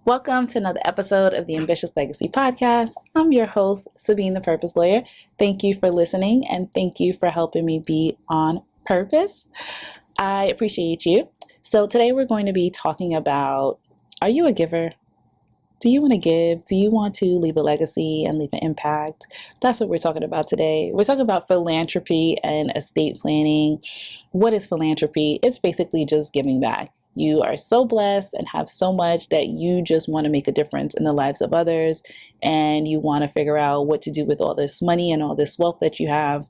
Welcome to another episode of the Ambitious Legacy Podcast. I'm your host, Sabine the Purpose Lawyer. Thank you for listening and thank you for helping me be on purpose. I appreciate you. So today we're going to be talking about, are you a giver? Do you want to give? Do you want to leave a legacy and leave an impact? That's what we're talking about today. We're talking about philanthropy and estate planning. What is philanthropy? It's basically just giving back. You are so blessed and have so much that you just want to make a difference in the lives of others, and you want to figure out what to do with all this money and all this wealth that you have.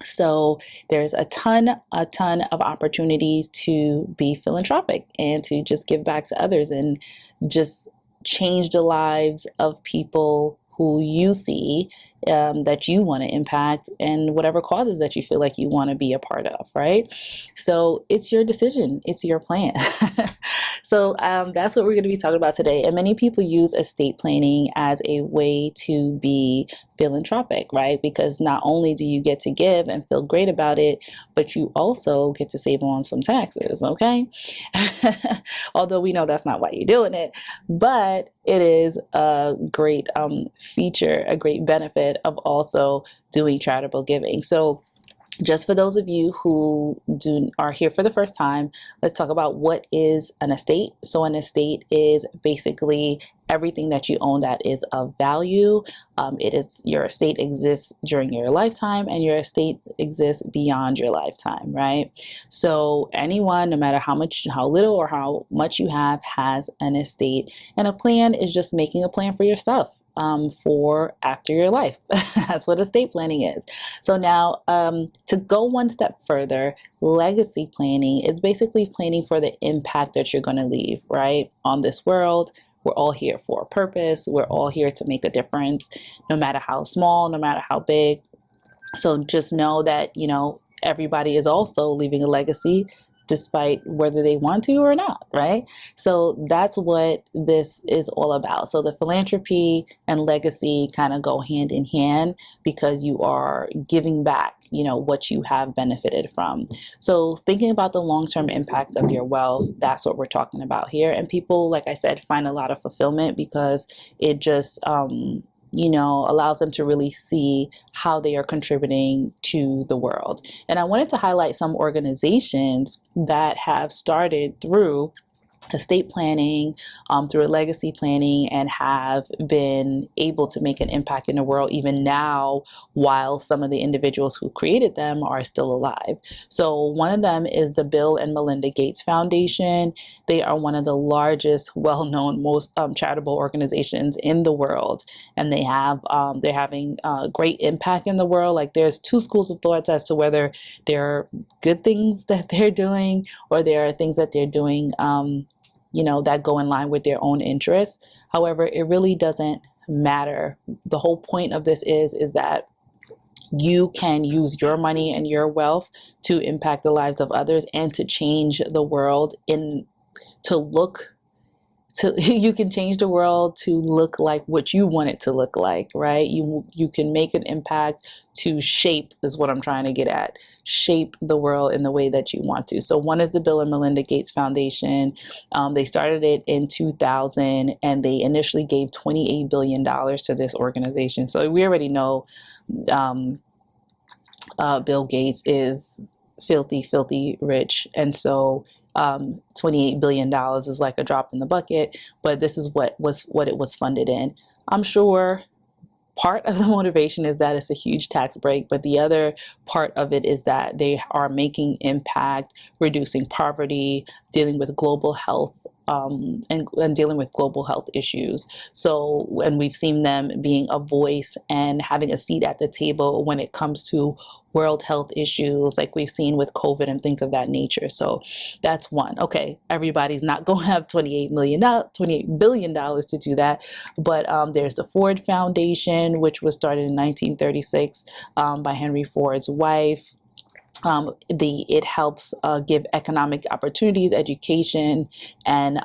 So there's a ton of opportunities to be philanthropic and to just give back to others and just change the lives of people who you see that you want to impact and whatever causes that you feel like you want to be a part of, right? So it's your decision. It's your plan. So that's what we're going to be talking about today. And many people use estate planning as a way to be philanthropic, right? Because not only do you get to give and feel great about it, but you also get to save on some taxes, okay? Although we know that's not why you're doing it, but it is a great feature, a great benefit of also doing charitable giving. So just for those of you who are here for the first time, let's talk about what is an estate. So an estate is basically everything that you own that is of value. It is your estate exists during your lifetime and your estate exists beyond your lifetime, right? So anyone, no matter how little or how much you have, has an estate. And a plan is just making a plan for your stuff. For after your life. That's what estate planning is. So now, to go one step further, legacy planning is basically planning for the impact that you're going to leave, right, on this world. We're all here for a purpose. We're all here to make a difference, no matter how small, no matter how big. So just know that, everybody is also leaving a legacy, despite whether they want to or not, right? So that's what this is all about. So the philanthropy and legacy kind of go hand in hand because you are giving back, what you have benefited from. So thinking about the long-term impact of your wealth, that's what we're talking about here. And people, like I said, find a lot of fulfillment because it just, allows them to really see how they are contributing to the world. And I wanted to highlight some organizations that have started through estate planning, through legacy planning, and have been able to make an impact in the world even now while some of the individuals who created them are still alive. So one of them is the Bill and Melinda Gates Foundation. They are one of the largest, well-known, most charitable organizations in the world, and they're having great impact in the world. Like there's two schools of thoughts as to whether there are good things that they're doing or there are things that they're doing that go in line with their own interests. However, it really doesn't matter. The whole point of this is that you can use your money and your wealth to impact the lives of others and to change the world you can change the world to look like what you want it to look like, right? You can make an impact to shape, is what I'm trying to get at, shape the world in the way that you want to. So one is the Bill and Melinda Gates Foundation. They started it in 2000 and they initially gave $28 billion to this organization. So we already know Bill Gates is filthy rich. And so $28 billion is like a drop in the bucket, but this is what it was funded in. I'm sure part of the motivation is that it's a huge tax break, but the other part of it is that they are making impact, reducing poverty, dealing with global health, and dealing with global health issues. So, and we've seen them being a voice and having a seat at the table when it comes to world health issues, like we've seen with COVID and things of that nature. So that's one. Okay, everybody's not going to have $28 billion to do that. But there's the Ford Foundation, which was started in 1936 by Henry Ford's wife. It helps give economic opportunities, education, and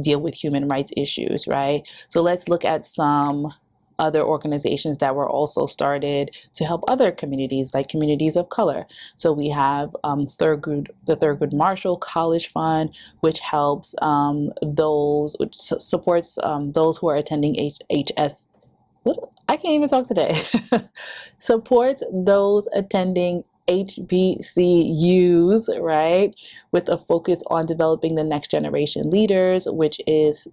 deal with human rights issues, right? So let's look at some other organizations that were also started to help other communities, like communities of color. So we have the Thurgood Marshall College Fund, which helps which supports those who are attending HS. What? I can't even talk today. Supports those attending HBCUs, right? With a focus on developing the next generation leaders, which is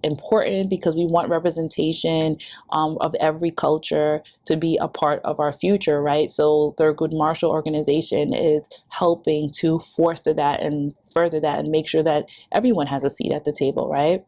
important because we want representation of every culture to be a part of our future, right? So Thurgood Marshall organization is helping to foster that and further that and make sure that everyone has a seat at the table, right?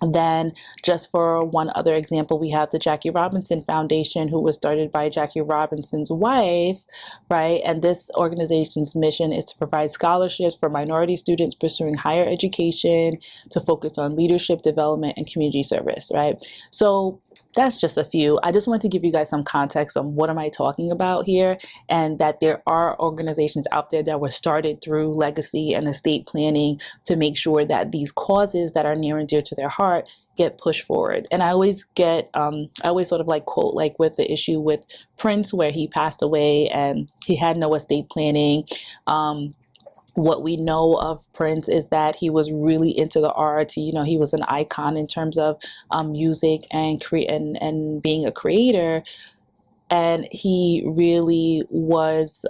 And then, just for one other example, we have the Jackie Robinson Foundation, who was started by Jackie Robinson's wife, right? And this organization's mission is to provide scholarships for minority students pursuing higher education, to focus on leadership development and community service, right? So that's just a few. I just want to give you guys some context on what am I talking about here, and that there are organizations out there that were started through legacy and estate planning to make sure that these causes that are near and dear to their heart get pushed forward. And I always sort of like quote, like with the issue with Prince, where he passed away and he had no estate planning. What we know of Prince is that he was really into the arts. He was an icon in terms of music and being a creator. And he really was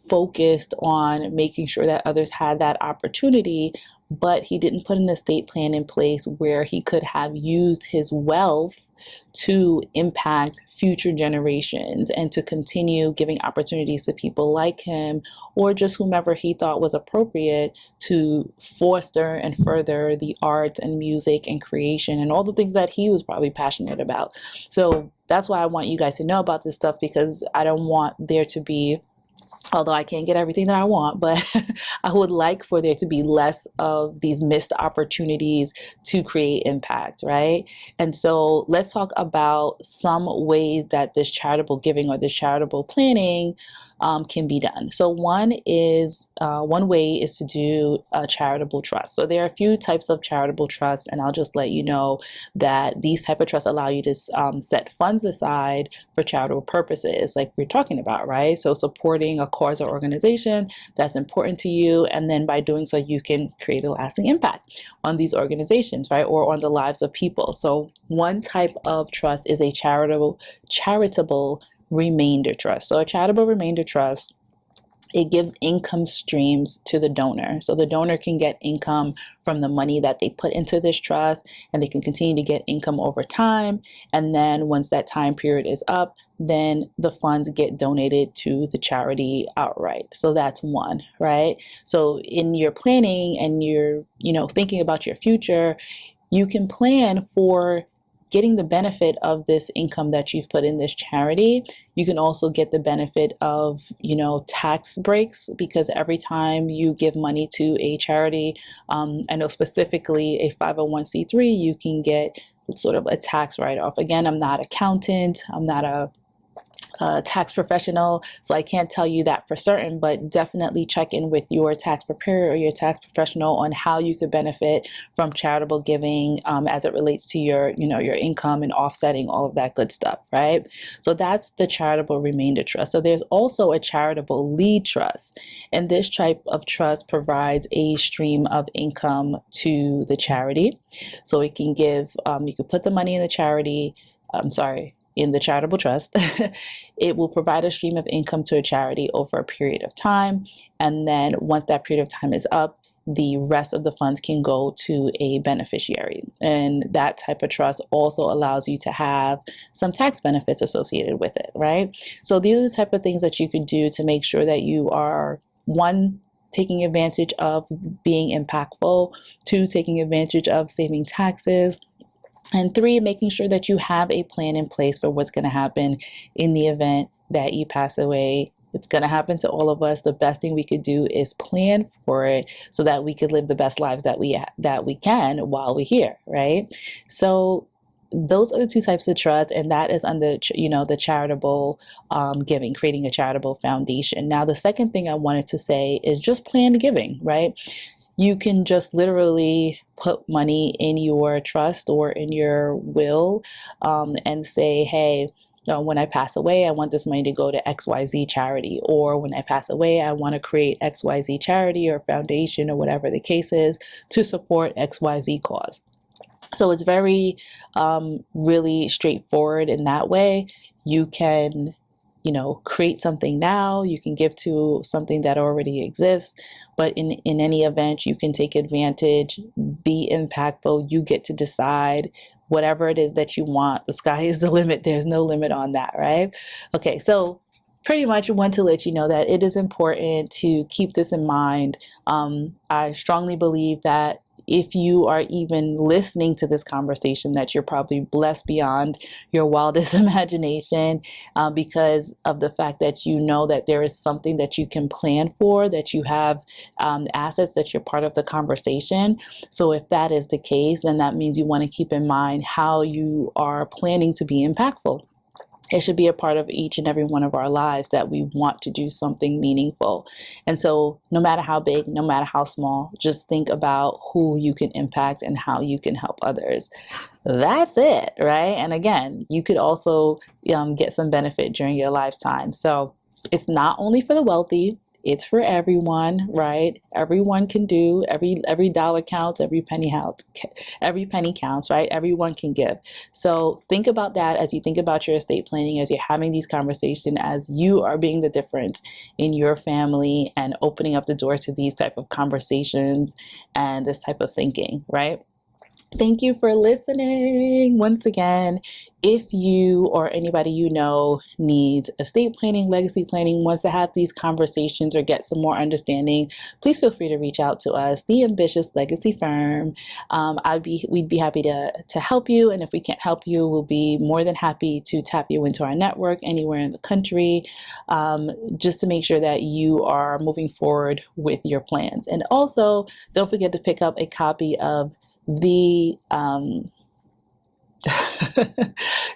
focused on making sure that others had that opportunity, but he didn't put an estate plan in place where he could have used his wealth to impact future generations and to continue giving opportunities to people like him, or just whomever he thought was appropriate, to foster and further the arts and music and creation and all the things that he was probably passionate about. So that's why I want you guys to know about this stuff, because I don't want there to be, although I can't get everything that I want, but I would like for there to be less of these missed opportunities to create impact, right? And so let's talk about some ways that this charitable giving or this charitable planning can be done. So one way is to do a charitable trust. So there are a few types of charitable trusts, and I'll just let you know that these type of trusts allow you to set funds aside for charitable purposes, like we're talking about, right? So supporting a cause or organization that's important to you, and then by doing so, you can create a lasting impact on these organizations, right, or on the lives of people. So one type of trust is a charitable remainder trust. So a charitable remainder trust, it gives income streams to the donor. So the donor can get income from the money that they put into this trust, and they can continue to get income over time. And then once that time period is up, then the funds get donated to the charity outright. So that's one, right? So in your planning and you're, thinking about your future, you can plan for getting the benefit of this income that you've put in this charity. You can also get the benefit of, tax breaks, because every time you give money to a charity, I know specifically a 501c3, you can get sort of a tax write-off. Again, I'm not an accountant, I'm not a tax professional, so I can't tell you that for certain, but definitely check in with your tax preparer or your tax professional on how you could benefit from charitable giving as it relates to your income and offsetting all of that good stuff, right? So that's the charitable remainder trust. So there's also a charitable lead trust, and this type of trust provides a stream of income to the charity. So it can give, you could put the money in the charity, in the charitable trust. It will provide a stream of income to a charity over a period of time. And then once that period of time is up, the rest of the funds can go to a beneficiary. And that type of trust also allows you to have some tax benefits associated with it, right? So these are the type of things that you could do to make sure that you are, one, taking advantage of being impactful, two, taking advantage of saving taxes, and three, making sure that you have a plan in place for what's going to happen in the event that you pass away. It's going to happen to all of us. The best thing we could do is plan for it so that we could live the best lives that we can while we're here, right? So those are the two types of trust, and that is under the charitable giving, creating a charitable foundation. Now, the second thing I wanted to say is just planned giving, right? You can just literally put money in your trust or in your will, and say, hey, when I pass away, I want this money to go to XYZ charity, or when I pass away, I want to create XYZ charity or foundation or whatever the case is to support XYZ cause. So it's very really straightforward in that way. You can, create something now, you can give to something that already exists, but in any event, you can take advantage, be impactful. You get to decide whatever it is that you want. The sky is the limit. There's no limit on that, right? Okay, so pretty much want to let you know that it is important to keep this in mind. I strongly believe that if you are even listening to this conversation, that you're probably blessed beyond your wildest imagination, because of the fact that you know that there is something that you can plan for, that you have assets, that you're part of the conversation. So if that is the case, then that means you want to keep in mind how you are planning to be impactful. It should be a part of each and every one of our lives that we want to do something meaningful. And so no matter how big, no matter how small, just think about who you can impact and how you can help others. That's it, right? And again, you could also get some benefit during your lifetime. So it's not only for the wealthy. It's for everyone, right? Everyone can do, every dollar counts, every penny counts, right? Everyone can give. So think about that as you think about your estate planning, as you're having these conversations, as you are being the difference in your family and opening up the door to these type of conversations and this type of thinking, right? Thank you for listening. Once again, if you or anybody you know needs estate planning, legacy planning, wants to have these conversations or get some more understanding, please feel free to reach out to us, The Ambitious Legacy Firm. We'd be happy to help you. And if we can't help you, we'll be more than happy to tap you into our network anywhere in the country, just to make sure that you are moving forward with your plans. And also, don't forget to pick up a copy of the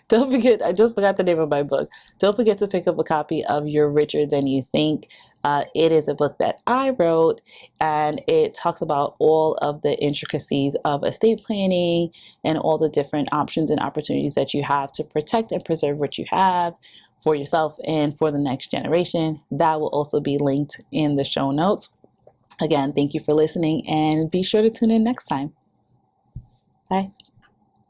don't forget, I just forgot the name of my book. Don't forget to pick up a copy of You're Richer Than You Think. It is a book that I wrote, and it talks about all of the intricacies of estate planning and all the different options and opportunities that you have to protect and preserve what you have for yourself and for the next generation. That will also be linked in the show notes. Again, thank you for listening, and be sure to tune in next time. Bye.